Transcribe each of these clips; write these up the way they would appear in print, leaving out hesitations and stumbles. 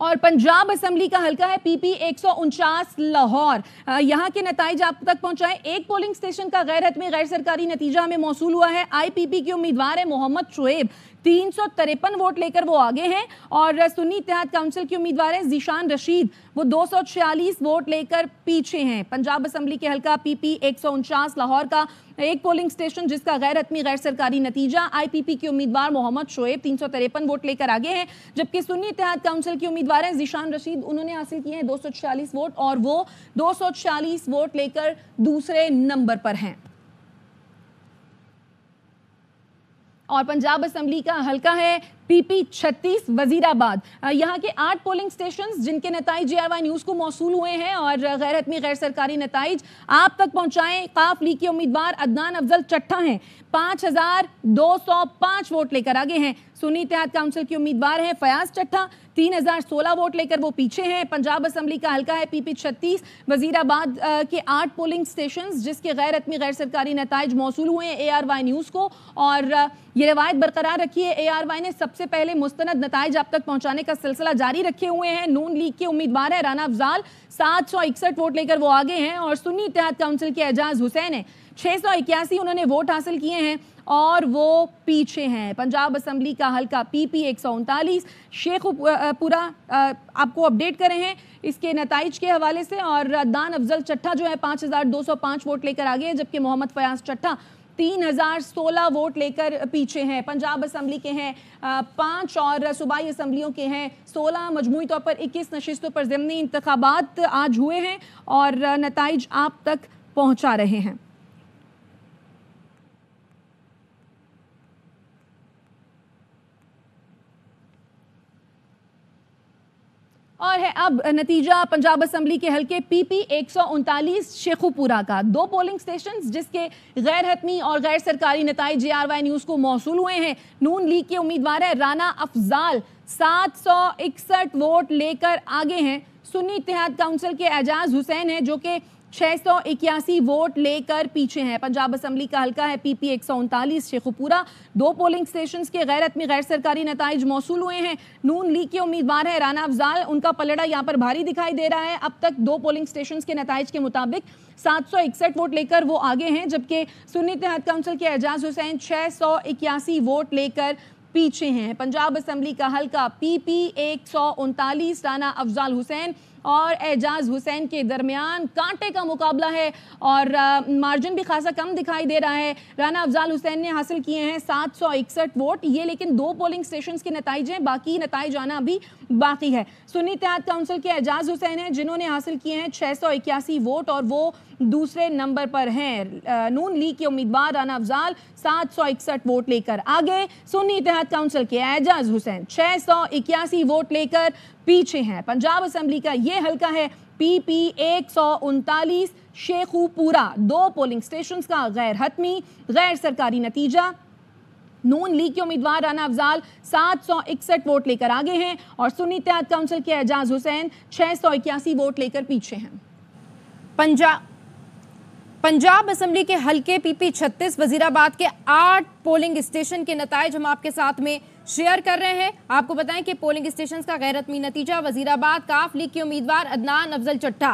और पंजाब असेंबली का हल्का है पीपी 149 लाहौर। यहाँ के नतीजे आप तक पहुंचाएं। एक पोलिंग स्टेशन का गैर हतमी गैर सरकारी नतीजा हमें मौसूल हुआ है। आईपीपी के उम्मीदवार है मोहम्मद शुएब, 353 वोट लेकर वो आगे हैं। और सुन्नी इत्तेहाद काउंसिल के उम्मीदवार है जीशान रशीद, वो 246 वोट लेकर पीछे हैं। पंजाब असेंबली के हल्का पीपी 149 लाहौर का एक पोलिंग स्टेशन जिसका गैर हतमी गैर सरकारी नतीजा, आईपीपी के उम्मीदवार मोहम्मद शुएब 353 वोट लेकर आगे हैं, जबकि सुन्नी इत्तेहाद काउंसिल के उम्मीदवार हैं जीशान रशीद, उन्होंने हासिल किए हैं 246 वोट और वो 246 वोट लेकर दूसरे नंबर पर हैं। और पंजाब असेंबली का हल्का है पीपी 36 वजीराबाद। यहाँ के 8 पोलिंग स्टेशंस जिनके नताइज JRY न्यूज को मौसूल हुए हैं और गैर हतमी गैर सरकारी नताइज आप तक पहुंचाएं। काफ लीग के उम्मीदवार अदनान अफजल चट्टा हैं, 5205 वोट लेकर आगे हैं। सुन्नी इत्तेहाद काउंसिल के उम्मीदवार हैं फयाज चट्टा, 3016 वोट लेकर वो पीछे हैं। पंजाब असेंबली का हल्का है पीपी 36 वजीराबाद के 8 पोलिंग स्टेशंस जिसके गैर हतमी गैर सरकारी नताइज मौसूल हुए हैं ARY न्यूज को। और ये रवायत बरकरार रखी है, ARY ने सबसे पहले मुस्तनद नताइज आप तक पहुंचाने का सिलसिला जारी रखे हुए हैं। नून लीग के उम्मीदवार है राना अफजाल, 761 वोट लेकर वो आगे हैं। और सुन्नी इत्तेहाद काउंसिल के एजाज हुसैन है, 681 उन्होंने वोट हासिल किए हैं और वो पीछे हैं। पंजाब असेंबली का हल्का पीपी 139 शेखुपुरा आपको अपडेट करे हैं इसके नताइज के हवाले से। और अदनान अफजल चट्टा जो है 5205 वोट लेकर आगे हैं, जबकि मोहम्मद फयाज चट्टा 3016 वोट लेकर पीछे हैं। पंजाब असेंबली के हैं 5 और सूबाई असेंबलियों के हैं 16। मजमूई तौर पर 21 नशिस्तों पर ज़िमनी इंतखाबात आज हुए हैं और नताइज आप तक पहुंचा रहे हैं। और है अब नतीजा पंजाब असेंबली के हल्के पीपी 139 शेखुपुरा का। 2 पोलिंग स्टेशंस जिसके गैर हतमी और गैर सरकारी नताइज JRY न्यूज को मौसूल हुए हैं। नून लीग के उम्मीदवार है राना अफजाल, 761 वोट लेकर आगे हैं। सुन्नी इत्तेहाद काउंसिल के एजाज हुसैन है जो कि 681 वोट लेकर पीछे हैं। पंजाब असेंबली का हल्का है पीपी 139 शेखुपुरा। 2 पोलिंग स्टेशंस के गैर हतमी गैर सरकारी नताइज मौसूल हुए हैं। नून लीग के उम्मीदवार है राना अफजाल, उनका पलड़ा यहाँ पर भारी दिखाई दे रहा है। अब तक 2 पोलिंग स्टेशंस के नताइज के मुताबिक 761 वोट लेकर वो आगे हैं, जबकि सुन्नी इत्तेहाद काउंसिल के एजाज हुसैन 681 वोट लेकर पीछे हैं। पंजाब असेंबली का हल्का पीपी 139 राना अफजाल हुसैन और एजाज हुसैन के दरमियान कांटे का मुकाबला है और मार्जिन भी खासा कम दिखाई दे रहा है। राना अफजाल हुसैन ने हासिल किए हैं 761 वोट, ये लेकिन 2 पोलिंग स्टेशंस के नताइज हैं, बाकी नताइज आना अभी बाकी है। सुन्नी इत्तेहाद काउंसिल के एजाज हुसैन हैं जिन्होंने हासिल किए हैं 681 वोट और वो दूसरे नंबर पर हैं। नून लीग के उम्मीदवार राना अफजाल 761 वोट लेकर आगे। सुन्नी इत्तेहाद काउंसिल के एजाज हुसैन 681 वोट लेकर पीछे हैं। पंजाब असेंबली का ये हल्का है पीपी 139 शेखुपुरा। 2 पोलिंग स्टेशंस का गैर हतमी गैर सरकारी नतीजा। नून लीग के उम्मीदवार राना अफजाल 761 वोट लेकर आगे हैं और सुन्नी इत्तेहाद काउंसिल के एजाज हुसैन 681 वोट लेकर पीछे हैं। पंजाब असेंबली के हल्के पीपी 36 वजीराबाद के 8 पोलिंग स्टेशन के नताइज हम आपके साथ में शेयर कर रहे हैं। आपको बताएं कि पोलिंग स्टेशन का गैर हतमी नतीजा वजीराबाद काफ लीग के उम्मीदवार अदनान अफजल चट्टा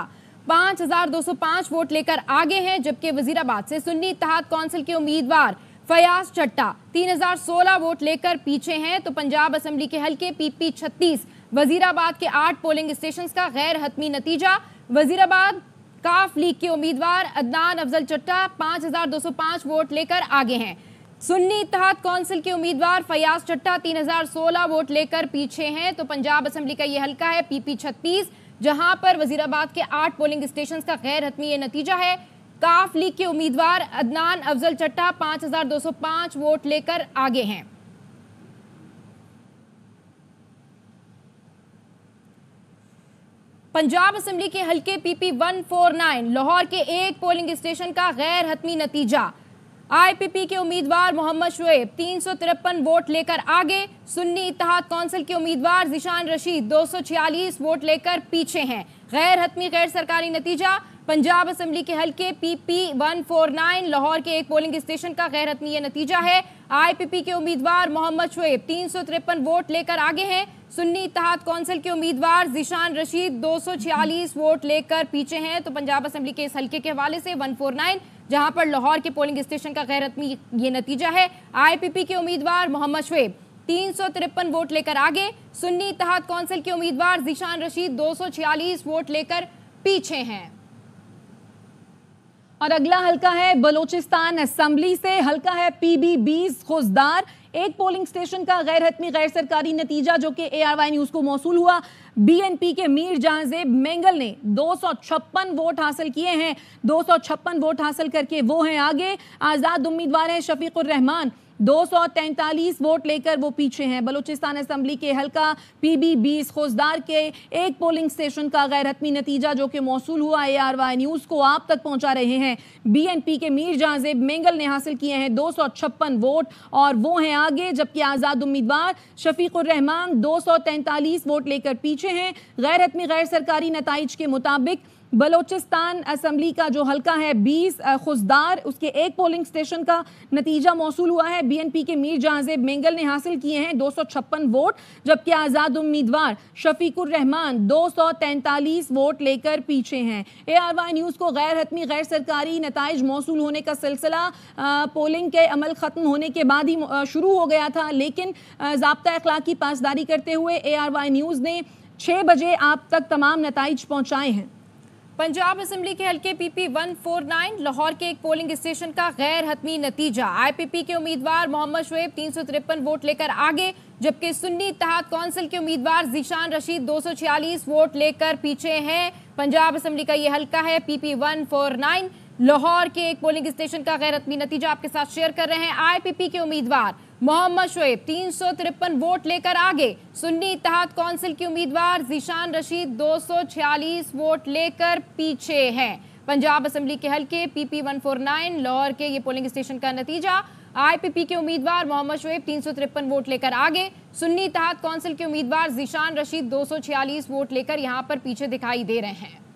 5205 वोट लेकर आगे हैं, जबकि वजीराबाद से सुन्नी इत्तेहाद काउंसिल के उम्मीदवार फयाज चट्टा 3016 वोट लेकर पीछे हैं। तो पंजाब असेंबली के हल्के पीपी 36 वजीराबाद के 8 पोलिंग स्टेशन का गैर हतमी नतीजा। वजीराबाद काफ लीग के उम्मीदवार अदनान अफजल चट्टा 5205 वोट लेकर आगे हैं। सुन्नी इत्तेहाद काउंसिल के उम्मीदवार फयाज चट्टा 3016 वोट लेकर पीछे हैं। तो पंजाब असेंबली का ये हल्का है पीपी 36 जहां पर वजीराबाद के 8 पोलिंग स्टेशन का गैर हतमी ये नतीजा है। काफ लीग के उम्मीदवार अदनान अफजल चट्टा 5205 वोट लेकर आगे हैं। पंजाब असेंबली के हल्के पीपी 149 लाहौर के 1 पोलिंग स्टेशन का गैर हतमी नतीजा। आईपीपी के उम्मीदवार मोहम्मद शुएब 353 वोट लेकर आगे। सुन्नी इत्तेहाद काउंसिल के उम्मीदवार जीशान रशीद 246 वोट लेकर पीछे हैं। गैर हतमी गैर सरकारी नतीजा पंजाब असेंबली के हल्के PP 149 लाहौर के एक पोलिंग स्टेशन का गैर हतमी ये नतीजा है। IPP के उम्मीदवार मोहम्मद शुएब 353 वोट लेकर आगे हैं। सुन्नी इत्तेहाद कौंसिल के उम्मीदवार ज़ीशान रशीद 246 वोट लेकर पीछे हैं। तो पंजाब असेंबली के इस हल्के के हवाले से 149 जहां पर लाहौर के पोलिंग स्टेशन का गैर हतमी ये नतीजा है। IPP के उम्मीदवार मोहम्मद शुएब 353 वोट लेकर आगे। सुन्नी इत्तेहाद कौंसिल के उम्मीदवार ज़ीशान रशीद 246 वोट लेकर पीछे हैं। और अगला हल्का है बलोचिस्तान असेंबली से, हल्का है PB 20 खुजदार। एक पोलिंग स्टेशन का गैर हतमी गैर सरकारी नतीजा जो कि ARY न्यूज को मौसूल हुआ। BNP के मीर जहांजेब मेंगल ने 256 वोट हासिल किए हैं। 256 वोट हासिल करके वो हैं आगे। आजाद उम्मीदवार हैं शफीकुर रहमान 243 वोट लेकर वो पीछे हैं। बलूचिस्तान असेंबली के हल्का PB 20 खुजदार के एक पोलिंग स्टेशन का गैर हतमी नतीजा जो कि मौसूल हुआ ARY न्यूज को आप तक पहुंचा रहे हैं। BNP के मीर जहांजेब मेंगल ने हासिल किए हैं 256 वोट और वो हैं आगे, जबकि आजाद उम्मीदवार शफीकुर रहमान 243 वोट लेकर पीछे हैं। गैर हतमी गैर सरकारी नताइज के मुताबिक बलोचिस्तान असेंबली का जो हल्का है 20 खुजदार, उसके एक पोलिंग स्टेशन का नतीजा मौसूल हुआ है। BNP के मीर जहांजेब मेंगल ने हासिल किए हैं 256 वोट, जबकि आजाद उम्मीदवार शफीकुर रहमान 243 वोट लेकर पीछे हैं। ARY न्यूज को गैर हतमी गैर सरकारी नताइज मौसूल होने का सिलसिला पोलिंग के अमल खत्म होने के बाद ही शुरू हो गया था, लेकिन ज़ाब्ता अखलाकी पासदारी करते हुए ARY न्यूज ने 6 बजे आप तक तमाम नताइज पहुंचाए हैं। पंजाब असेंबली के हल्के PP 149 लाहौर के एक पोलिंग स्टेशन का गैर हतमी नतीजा। IPP के उम्मीदवार मोहम्मद शुएब 353 वोट लेकर आगे, जबकि सुन्नी इत्तेहाद कौंसिल के उम्मीदवार ज़ीशान रशीद 246 वोट लेकर पीछे हैं। पंजाब असेंबली का ये हल्का है PP 149 लाहौर के एक पोलिंग स्टेशन का गैर हतमी नतीजा आपके साथ शेयर कर रहे हैं। IPP के उम्मीदवार मोहम्मद शुएब 353 वोट लेकर आगे। सुन्नी इत्तेहाद कौंसिल के उम्मीदवार ज़ीशान रशीद 246 वोट लेकर पीछे हैं। पंजाब असेंबली के हल्के PP 149 लाहौर के ये पोलिंग स्टेशन का नतीजा। IPP के उम्मीदवार मोहम्मद शुएब 353 वोट लेकर आगे। सुन्नी इत्तेहाद कौंसिल के उम्मीदवार ज़ीशान रशीद 246 वोट लेकर यहां पर पीछे दिखाई दे रहे हैं।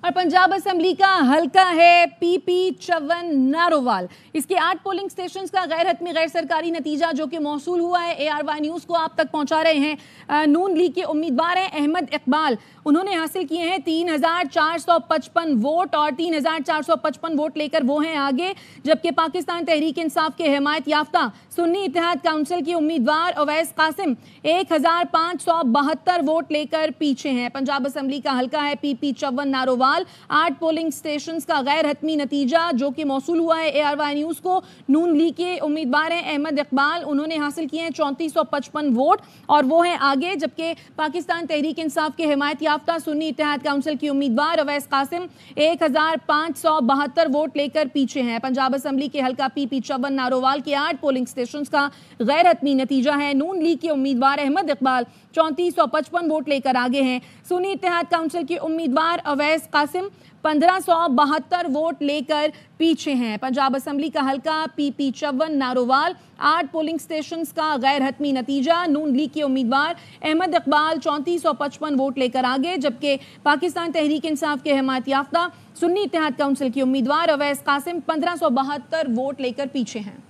और पंजाब असेंबली का हल्का है PP 54 नारोवाल। इसके 8 पोलिंग स्टेशंस का गैर हतमी गैर सरकारी नतीजा जो कि मौसूल हुआ है ARY न्यूज को आप तक पहुंचा रहे हैं। नून लीग के उम्मीदवार हैं अहमद इकबाल, उन्होंने हासिल किए हैं 3455 वोट और 3455 वोट लेकर वो हैं आगे, जबकि पाकिस्तान तहरीक इंसाफ के हिमायत याफ्ता सुन्नी इत्तेहाद काउंसिल के उम्मीदवार अवैस कासिम 1572 वोट लेकर पीछे हैं। पंजाब असेंबली का हल्का है PP 54 नारोवाल। 8 पोलिंग स्टेशंस का गैर हतमी नतीजा जो कि मौसूल हुआ है ARY न्यूज को। नून लीग के उम्मीदवार हैं अहमद इकबाल, उन्होंने हासिल किए हैं 3455 वोट और वो हैं आगे, जबकि पाकिस्तान तहरीक इंसाफ के हिमायत याफ्ता सुन्नी इत्तेहाद काउंसिल की उम्मीदवार अवैस कासिम 1572 वोट लेकर पीछे हैं। पंजाब असेंबली के हल्का PP 54 नारोवाल के 8 पोलिंग स्टेशंस का गैर हतमी नतीजा है। नून लीग के उम्मीदवार अहमद इकबाल 3455 वोट लेकर आगे हैं। सुन्नी इत्तेहाद काउंसिल के उम्मीदवार अवैस कासिम 1572 वोट लेकर पीछे हैं। पंजाब असेंबली का हल्का PP 54 नारोवाल। 8 पोलिंग स्टेशंस का गैर हतमी नतीजा। नून लीग के उम्मीदवार अहमद इकबाल 3455 वोट लेकर आगे, जबकि पाकिस्तान तहरीक इंसाफ के हिमायत याफ्ता सुन्नी इत्तेहाद काउंसिल के उम्मीदवार अवैस कासिम 1572 वोट लेकर पीछे हैं।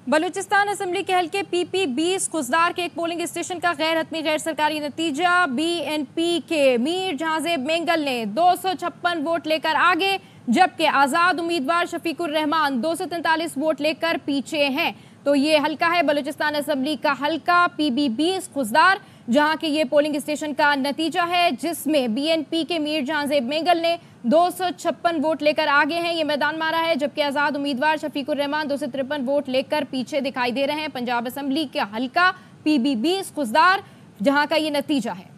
बलूचिस्तान असेंबली के हल्के PP 20 खुजदार के एक पोलिंग स्टेशन का गैर हतमी गैर सरकारी नतीजा। BNP के मीर जहांजेब मेंगल ने 256 वोट लेकर आगे, जबकि आजाद उम्मीदवार शफीकुर रहमान 243 वोट लेकर पीछे हैं। तो ये हल्का है बलूचिस्तान असेंबली का हल्का PB 20 खुजदार, जहां के ये पोलिंग स्टेशन का नतीजा है, जिसमें BNP के मीर जहांजेब मेंगल ने 256 वोट लेकर आगे हैं, ये मैदान मारा है, जबकि आजाद उम्मीदवार शफीकुर रहमान 253 वोट लेकर पीछे दिखाई दे रहे हैं। पंजाब असेंबली का हल्का PB 20 खुजदार, जहां का ये नतीजा है।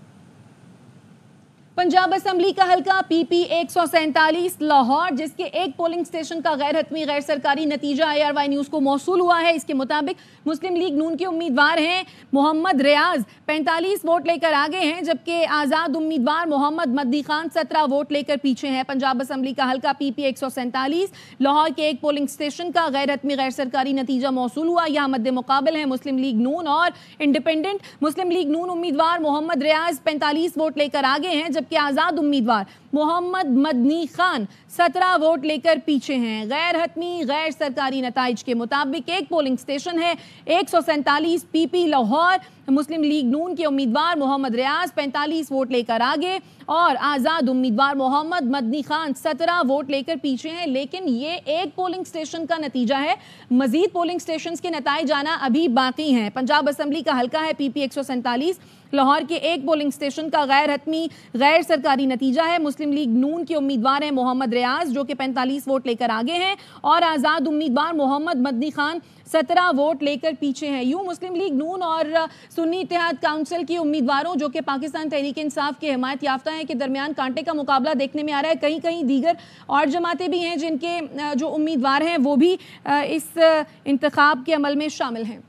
पंजाब असेंबली का हल्का PP 147 लाहौर, जिसके एक पोलिंग स्टेशन का गैर हतमी गैर सरकारी नतीजा ARY न्यूज को मौसूल हुआ है। इसके मुताबिक मुस्लिम लीग नून के उम्मीदवार हैं मोहम्मद रियाज 45 वोट लेकर आगे हैं, जबकि आजाद उम्मीदवार मोहम्मद मद्दी खान 17 वोट लेकर पीछे हैं। पंजाब असेंबली का हल्का PP 147 लाहौर के एक पोलिंग स्टेशन का गैर हतमी गैर सरकारी नतीजा मौसूल हुआ। यहाँ मद्दे मुकाबल है मुस्लिम लीग नून और इंडिपेंडेंट। मुस्लिम लीग नून उम्मीदवार मोहम्मद रियाज 45 वोट लेकर आगे हैं, जबकि आज़ाद उम्मीदवार मोहम्मद मदनी खान 17 वोट लेकर पीछे हैं। गैर हतमी गैर सरकारी नताइज के मुताबिक एक पोलिंग स्टेशन है 147 पीपी लाहौर, मुस्लिम लीग नून के उम्मीदवार मोहम्मद रियाज 45 वोट लेकर आगे और आज़ाद उम्मीदवार मोहम्मद मदनी खान 17 वोट लेकर पीछे हैं। लेकिन ये एक पोलिंग स्टेशन का नतीजा है, मजीद पोलिंग स्टेशंस के नताइज आना अभी बाकी हैं। पंजाब असेंबली का हल्का है पीपी 147, लाहौर के एक पोलिंग स्टेशन का गैर हतमी गैर सरकारी नतीजा है। मुस्लिम लीग नून के उम्मीदवार हैं मोहम्मद रियाज जो कि 45 वोट लेकर आगे हैं और आज़ाद उम्मीदवार मोहम्मद मदनी खान 17 वोट लेकर पीछे हैं। यूं मुस्लिम लीग नून और सुन्नी इत्तेहाद काउंसिल की उम्मीदवारों जो कि पाकिस्तान तहरीक इंसाफ के हिमायत याफ्ता हैं के दरमियान कांटे का मुकाबला देखने में आ रहा है। कहीं कहीं दीगर और जमातें भी हैं जिनके जो उम्मीदवार हैं वो भी इस इंतखाब के अमल में शामिल हैं।